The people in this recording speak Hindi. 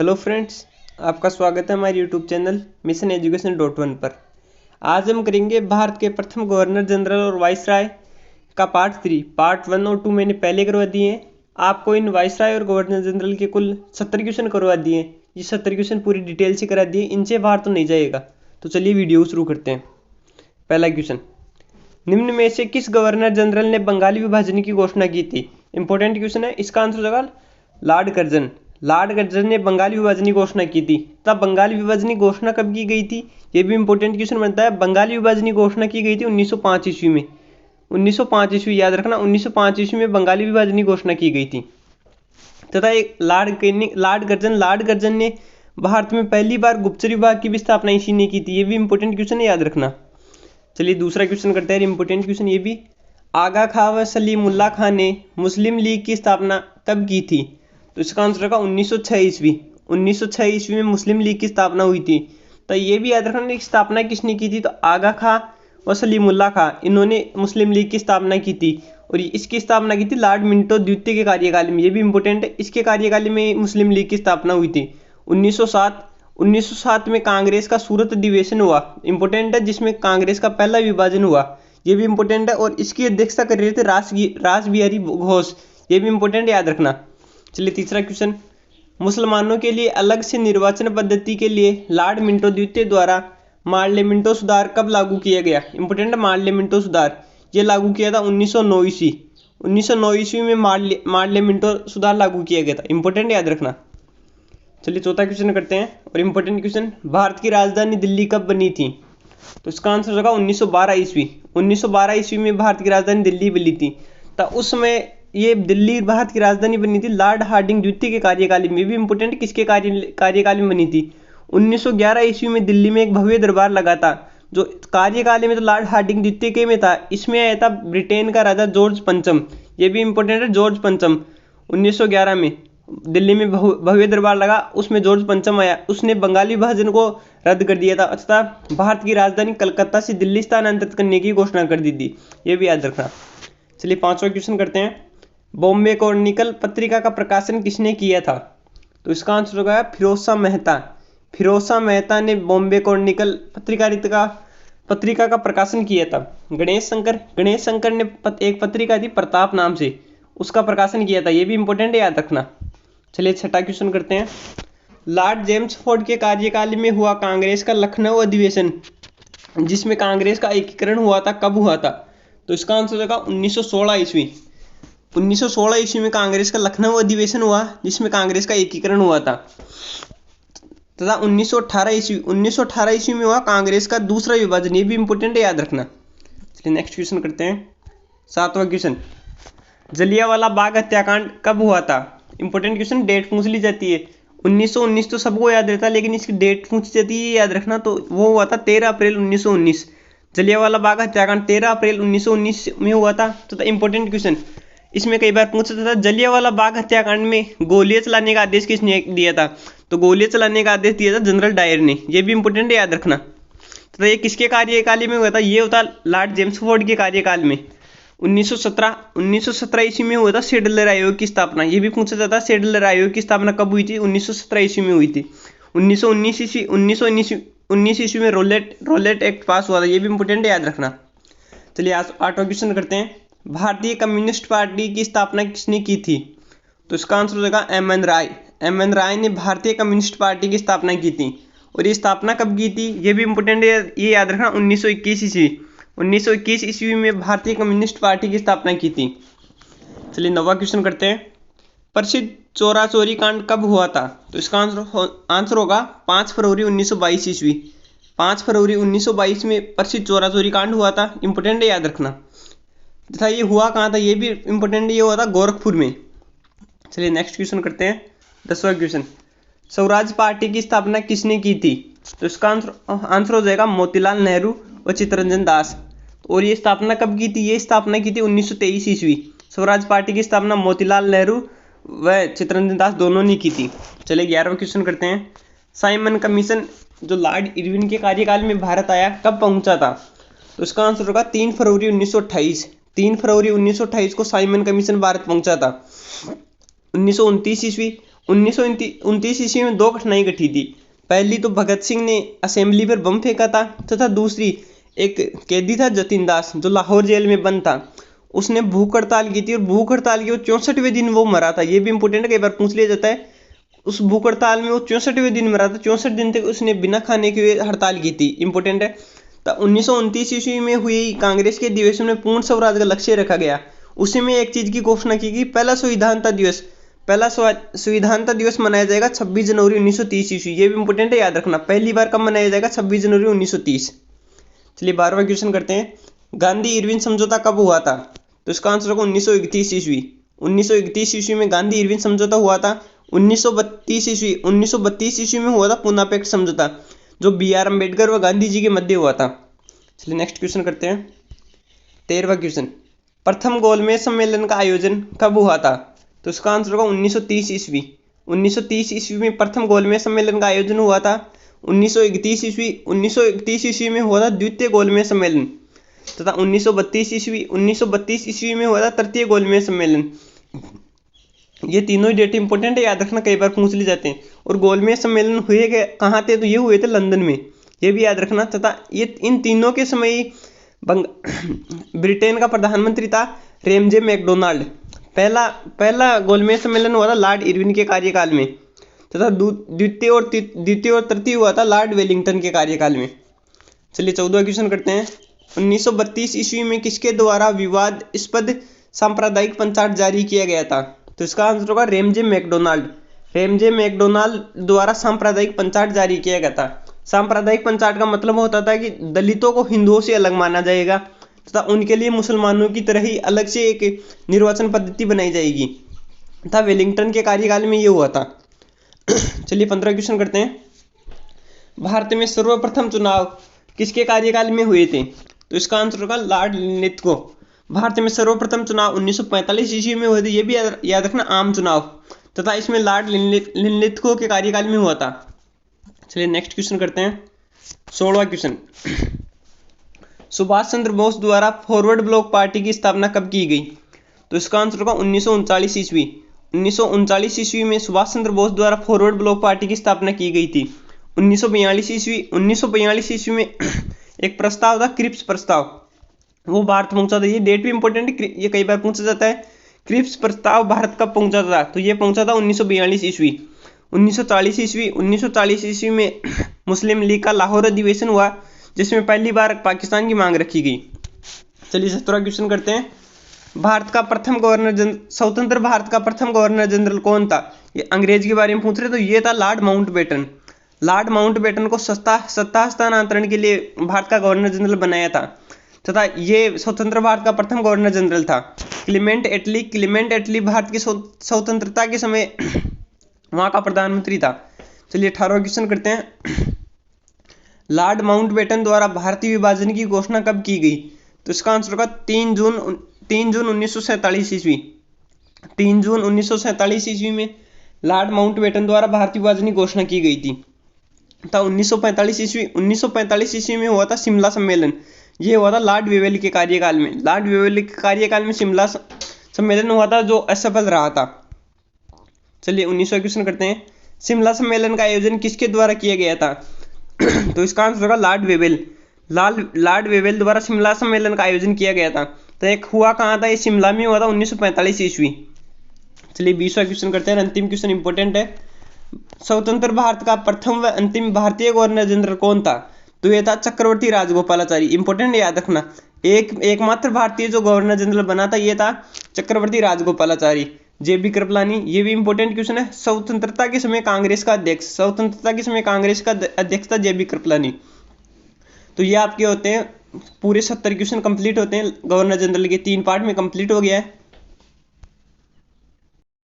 हेलो फ्रेंड्स, आपका स्वागत है हमारे यूट्यूब चैनल मिशन एजुकेशन.1 पर। आज हम करेंगे भारत के प्रथम गवर्नर जनरल और वाइसराय का पार्ट 1 और 2 मैंने पहले करवा दिए हैं। आपको इन वाइसराय और गवर्नर जनरल के कुल 70 क्वेश्चन करवा दिए हैं। ये 70 क्वेश्चन पूरी डिटेल से करा दिए, इनसे बाहर तो नहीं जाएगा। तो चलिए वीडियो शुरू करते हैं। पहला क्वेश्चन, निम्न में से किस गवर्नर जनरल ने बंगाली विभाजन की घोषणा की थी? इंपॉर्टेंट क्वेश्चन है। इसका आंसर होगा लॉर्ड कर्जन। लॉर्ड कर्जन ने बंगाली विभाजन की घोषणा की थी। तब बंगाली विभाजन की घोषणा कब की गई थी? ये भी इंपॉर्टेंट क्वेश्चन बनता है। बंगाली विभाजन की घोषणा की गई थी 1905 ईस्वी में। 1905 ईस्वी याद रखना, 1905 ईस्वी में बंगाली विभाजन की घोषणा की गई थी। तथा एक लॉर्ड कर्जन ने भारत में पहली बार गुप्तचर विभाग की भी स्थापना इसी ने की थी। ये भी इंपॉर्टेंट क्वेश्चन है, याद रखना। चलिए दूसरा क्वेश्चन करते हैं, इंपॉर्टेंट क्वेश्चन ये भी। आगा खां व सलीमुल्लाह खां ने मुस्लिम लीग की स्थापना कब की थी? तो इसका आंसर होगा 1906 ईस्वी। 1906 ईस्वी में मुस्लिम लीग की स्थापना हुई थी। तो ये भी याद रखना, स्थापना किसने की थी? तो आगा खां व सलीमुल्लाह खां, इन्होंने मुस्लिम लीग की स्थापना की थी। और इसकी स्थापना की थी लॉर्ड मिंटो द्वितीय के कार्यकाल में। ये भी इंपॉर्टेंट है, इसके कार्यकाल में मुस्लिम लीग की स्थापना हुई थी। 1907 में कांग्रेस का सूरत अधिवेशन हुआ, इंपॉर्टेंट है, जिसमें कांग्रेस का पहला विभाजन हुआ। ये भी इंपॉर्टेंट है। और इसकी अध्यक्षता कर रहे थे रास बिहारी घोष। ये भी इंपॉर्टेंट, याद रखना। चलिए तीसरा क्वेश्चन, मुसलमानों के लिए अलग से निर्वाचन पद्धति के लिए लॉर्ड मिंटो द्वितीय द्वारा मार्लिमेंटो सुधार कब लागू किया गया? इंपॉर्टेंट है, मार्लिमेंटो सुधार ये लागू किया था 1909 ईस्वी। 1909 ईस्वी में मार्लिमेंटो सुधार लागू किया गया था। इंपॉर्टेंट, याद रखना। चलिए चौथा क्वेश्चन करते हैं, और इंपॉर्टेंट क्वेश्चन, भारत की राजधानी दिल्ली कब बनी थी? तो इसका आंसर होगा 1912 ईस्वी। 1912 ईस्वी में भारत की राजधानी दिल्ली बनी थी। तो उस समय ये दिल्ली भारत की राजधानी बनी थी लॉर्ड हार्डिंग द्वितीय के कार्यकाल में। भी इंपॉर्टेंट, किसके कार्यकाल में बनी थी? 1911 ईस्वी में दिल्ली में एक भव्य दरबार लगा था। जो कार्यकाल में तो लॉर्ड हार्डिंग द्वितीय के में था, इसमें आया था ब्रिटेन का राजा जॉर्ज पंचम। ये भी इंपॉर्टेंट है, जॉर्ज पंचम। 1911 में दिल्ली में भव्य दरबार लगा, उसमें जॉर्ज पंचम आया। उसने बंगाली विभाजन को रद्द कर दिया था तथा भारत की राजधानी कलकत्ता से दिल्ली स्थानांतरित करने की घोषणा कर दी थी। ये भी याद रखना। चलिए पांचवा क्वेश्चन करते हैं, बॉम्बे क्रॉनिकल पत्रिका का प्रकाशन किसने किया था? तो इसका आंसर होगा फिरोज शाह मेहता। फिरोज शाह मेहता ने बॉम्बे क्रॉनिकल पत्रिका का प्रकाशन किया था। गणेश शंकर ने एक पत्रिका थी प्रताप नाम से, उसका प्रकाशन किया था। ये भी इंपॉर्टेंट है, याद रखना। चलिए छठा क्वेश्चन करते हैं, लॉर्ड जेम्स फोर्ड के कार्यकाल में हुआ कांग्रेस का लखनऊ अधिवेशन, जिसमें कांग्रेस का एकीकरण हुआ था, कब हुआ था? तो इसका आंसर होगा 1916 ईस्वी। 1916 ईस्वी में कांग्रेस का लखनऊ अधिवेशन हुआ, जिसमें कांग्रेस का एकीकरण हुआ था। तथा 1918 ईस्वी में हुआ कांग्रेस का दूसरा विभाजन। ये भी इंपॉर्टेंट है, याद रखना। चलिए नेक्स्ट क्वेश्चन करते हैं, सातवां क्वेश्चन, जलियांवाला बाग हत्याकांड कब हुआ था? इंपॉर्टेंट क्वेश्चन, डेट पूछ ली जाती है। 1919 तो सबको याद रहता है, लेकिन इसकी डेट पूछी जाती है, याद रखना। तो वो हुआ था 13 अप्रैल 1919। जलियांवाला बाग हत्याकांड 13 अप्रैल 1919 में हुआ था। तो इंपॉर्टेंट क्वेश्चन, इसमें कई बार पूछा था, जलियांवाला बाग हत्याकांड में गोलियां चलाने का आदेश किसने दिया था? तो गोलियां चलाने का आदेश दिया था जनरल डायर ने। यह भी इंपॉर्टेंट है, याद रखना। तो ये किसके कार्यकाल में हुआ था? ये होता लॉर्ड जेम्स फोर्ड के कार्यकाल में। 1917 ईस्वी में हुआ था सेडलर आयोग की स्थापना। ये भी पूछा जाता है, सेडलर आयोग की स्थापना कब हुई थी? 1917 ईस्वी में हुई थी। 1919 ईस्वी में रोलेट एक्ट पास हुआ था। ये भी इंपॉर्टेंट है, याद रखना। चलिए आठवां क्वेश्चन करते हैं, भारतीय कम्युनिस्ट पार्टी की स्थापना किसने की थी? तो इसका आंसर हो जाएगा एम.एन. राय। एम.एन. राय ने भारतीय कम्युनिस्ट पार्टी की स्थापना की थी। और ये स्थापना कब की थी? ये भी इंपॉर्टेंट है, ये याद रखना, 1921 ईस्वी। 1921 ईस्वी में भारतीय कम्युनिस्ट पार्टी की स्थापना की थी। चलिए नौवां क्वेश्चन करते हैं, प्रसिद्ध चोरा चोरी कांड कब हुआ था? तो इसका आंसर होगा 5 फरवरी 1922 ईस्वी। 5 फरवरी 1922 में प्रसिद्ध चोरा चोरी कांड हुआ था। इंपॉर्टेंट है, याद रखना। तथा ये हुआ कहाँ था? ये भी इंपॉर्टेंट, ये हुआ था गोरखपुर में। चलिए नेक्स्ट क्वेश्चन करते हैं, 10वां क्वेश्चन, स्वराज पार्टी की स्थापना किसने की थी? तो इसका आंसर हो जाएगा मोतीलाल नेहरू और चित्तरंजन दास। और ये स्थापना कब की थी? ये स्थापना की थी 1923 ईस्वी। स्वराज पार्टी की स्थापना मोतीलाल नेहरू व चित्तरंजन दास दोनों ने की थी। चलिए 11वां क्वेश्चन करते हैं, साइमन कमीशन जो लॉर्ड इरविन के कार्यकाल में भारत आया, कब पहुंचा था? तो इसका आंसर होगा 3 फरवरी 1928। 3 फरवरी 1928 को साइमन कमीशन भारत पहुंचा था। 1929 ईस्वी 1929 ईस्वी में दो घटनाएं घटी थी। पहली तो भगत सिंह ने असेंबली पर बम फेंका था, तथा दूसरी एक कैदी था जतिन दास, जो लाहौर जेल में बंद था। उसने भूख हड़ताल की थी और भूख हड़ताल के 64वें दिन वो मरा था। ये भी इंपॉर्टेंट है, कई बार पूछ लिया जाता है। उस भूख हड़ताल में वो 64वें दिन मरा था। 64 दिन तक उसने बिना खाने के हड़ताल की थी, इंपॉर्टेंट है। तो 1929 ईस्वी में हुई कांग्रेस के अधिवेशन में पूर्ण स्वराज का लक्ष्य रखा गया। उसी में एक चीज की घोषणा की गई, पहला संविधानता दिवस मनाया जाएगा 26 जनवरी 1930 ईस्वी। ये भी इंपॉर्टेंट है, याद रखना। पहली बार कब मनाया जाएगा? 26 जनवरी 1930। चलिए 12वां क्वेश्चन करते हैं। गांधी इरविन समझौता कब हुआ था? तो इसका आंसर होगा 1931 ईस्वी। 1931 ईस्वी में गांधी इरविन समझौता हुआ था। 1932 ईस्वी में हुआ था पूना पैक्ट समझौता, जो BR अम्बेडकर व गांधी जी के मध्य हुआ था। चलिए नेक्स्ट क्वेश्चन करते हैं। 13वां क्वेश्चन, प्रथम गोलमेज सम्मेलन का आयोजन कब हुआ था? तो इसका आंसर होगा 1930 ईस्वी। 1930 ईस्वी में प्रथम गोलमेज सम्मेलन का आयोजन हुआ था। 1931 ईस्वी में हुआ था द्वितीय गोलमेज सम्मेलन, तथा 1932 ईस्वी में हुआ था तृतीय गोलमेज सम्मेलन। ये तीनों ही डेट इंपॉर्टेंट है, याद रखना, कई बार पूछ लिए जाते हैं। और गोलमेज सम्मेलन हुए कहाँ थे? तो ये हुए थे लंदन में, ये भी याद रखना। तथा ये इन तीनों के समय ब्रिटेन का प्रधानमंत्री था रेमजे मैकडोनाल्ड। पहला गोलमेज सम्मेलन हुआ था लॉर्ड इरविन के कार्यकाल में, तथा द्वितीय और तृतीय हुआ था लॉर्ड वेलिंगटन के कार्यकाल में। चलिए 14वां क्वेश्चन करते हैं। 1932 ईस्वी में किसके द्वारा विवादास्पद सांप्रदायिक पंचाट जारी किया गया था? तो इसका आंसर होगा रेमजे मैकडोनाल्ड। रेमजे मैकडोनाल्ड द्वारा सांप्रदायिक पंचाट जारी किया गया था। सांप्रदायिक पंचाट का मतलब होता था कि दलितों को हिंदुओं से अलग माना जाएगा, तथा उनके लिए मुसलमानों की तरह ही अलग से एक निर्वाचन पद्धति बनाई जाएगी, तथा वेलिंगटन के कार्यकाल में ये हुआ था। चलिए 15 क्वेश्चन करते हैं। भारत में सर्वप्रथम चुनाव किसके कार्यकाल में हुए थे? तो इसका आंसर होगा लॉर्ड लिनलिथ। भारत में सर्वप्रथम चुनाव 1945 ईस्वी में हुए थे। ये भी याद रखना, आम चुनाव, तथा इसमें लॉर्ड लिनलिथ के कार्यकाल में हुआ था। चलिए नेक्स्ट क्वेश्चन करते हैं। 16वां क्वेश्चन, सुभाष चंद्र बोस द्वारा फॉरवर्ड ब्लॉक पार्टी की स्थापना कब की गई? तो इसका आंसर होगा 1939 ईस्वी। 1939 ईस्वी में सुभाष चंद्र बोस द्वारा फॉरवर्ड ब्लॉक पार्टी की स्थापना की गई थी। 1942 ईस्वी में एक प्रस्ताव था, क्रिप्स प्रस्ताव, वो भारत पहुंचा था। ये डेट भी इंपॉर्टेंट है, ये कई बार पूछा जाता है। क्रिप्स प्रस्ताव भारत कब पहुंचा था? तो ये पहुंचा था 1942 ईस्वी। 1940 ईस्वी में मुस्लिम लीग का लाहौर अधिवेशन हुआ, जिसमें पहली बार पाकिस्तान की मांग रखी गई। चलिए 17वां क्वेश्चन करते हैं। स्वतंत्र भारत का प्रथम गवर्नर जनरल कौन था? ये अंग्रेज के बारे में पूछ रहे, तो ये था लॉर्ड माउंटबेटन। लॉर्ड माउंटबेटन को सत्ता हस्तांतरण के लिए भारत का गवर्नर जनरल बनाया था, तथा ये स्वतंत्र भारत का प्रथम गवर्नर जनरल था। क्लीमेंट एटली भारत की स्वतंत्रता के समय वहां का प्रधानमंत्री था। चलिए 18वां क्वेश्चन करते हैं। लॉर्ड माउंटबेटन द्वारा भारतीय विभाजन की घोषणा कब की गई? तो इसका आंसर होगा 3 जून 1947 ईस्वी। 3 जून 1947 ईस्वी में लॉर्ड माउंटबेटन द्वारा भारतीय विभाजन की घोषणा की गई थी। था 1945 ईस्वी में हुआ था शिमला सम्मेलन। ये हुआ था लॉर्ड वेवेल के कार्यकाल में। लॉर्ड वेवेल के कार्यकाल में शिमला सम्मेलन हुआ था, जो असफल रहा था। चलिए 19वां क्वेश्चन करते हैं। शिमला सम्मेलन का आयोजन किसके द्वारा किया गया था? तो इसका आंसर होगा लॉर्ड वेवेल। लॉर्ड वेवेल द्वारा शिमला सम्मेलन का आयोजन किया गया था। तो एक हुआ कहाँ था? ये शिमला में हुआ था 1945 ईस्वी। चलिए 20वां क्वेश्चन करते हैं। अंतिम क्वेश्चन इंपॉर्टेंट है। स्वतंत्र भारत का प्रथम व अंतिम भारतीय गवर्नर जनरल कौन था? तो ये था चक्रवर्ती राजगोपालाचारी। इंपॉर्टेंट, याद रखना, एकमात्र भारतीय जो गवर्नर जनरल बना था ये था चक्रवर्ती राजगोपालाचारी। JB कृपलानी, ये भी इंपॉर्टेंट क्वेश्चन है। स्वतंत्रता के समय कांग्रेस का अध्यक्ष था JB कृपलानी। तो ये आपके होते हैं पूरे 70 क्वेश्चन कंप्लीट होते हैं गवर्नर जनरल के। 3 पार्ट में कंप्लीट हो गया है।